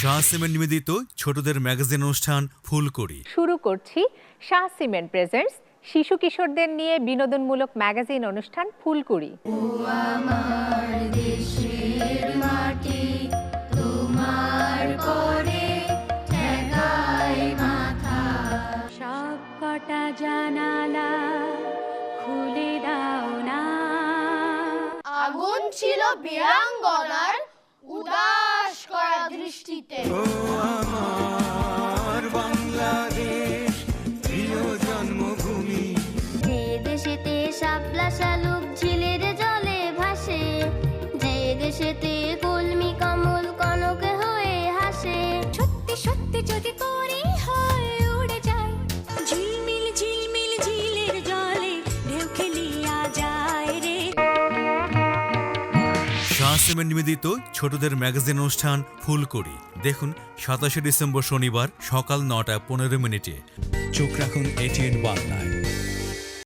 Shah cement নিবেদিত ছোটদের magazine অনুষ্ঠান ফুলকড়ি শুরু করছি শাহ সিমেন্ট প্রেজেন্টস শিশু কিশোরদের নিয়ে বিনোদনমূলক ম্যাগাজিন অনুষ্ঠান ফুলকড়ি। সবকটা জানালা খুলে দাও না। আগুন ছিল বীরাঙ্গনার উদাস করা দৃষ্টিতে। আমার বাংলাদেশ প্রিয় জন্মভূমি, যে দেশেতে শাপলা শালুক ঝিলের জলে ভাসে, যে দেশেতে কলমি কমল কনক হয়ে হাসে। সত্যি সত্যি যদি করি হয় উড়ে যায়, ঝিলমিল ঝিলমিল ঝিলের জলে ঢেউ খেলিয়া যায় রে। শাহ সিমেন্ট নিবেদিত ছোটদের ম্যাগাজিন অনুষ্ঠান ফুলকড়ি দেখুন 27 ডিসেম্বর শনিবার সকাল 9টা 15 মিনিটে। চোখ রাখুন এটিএন বাংলায়।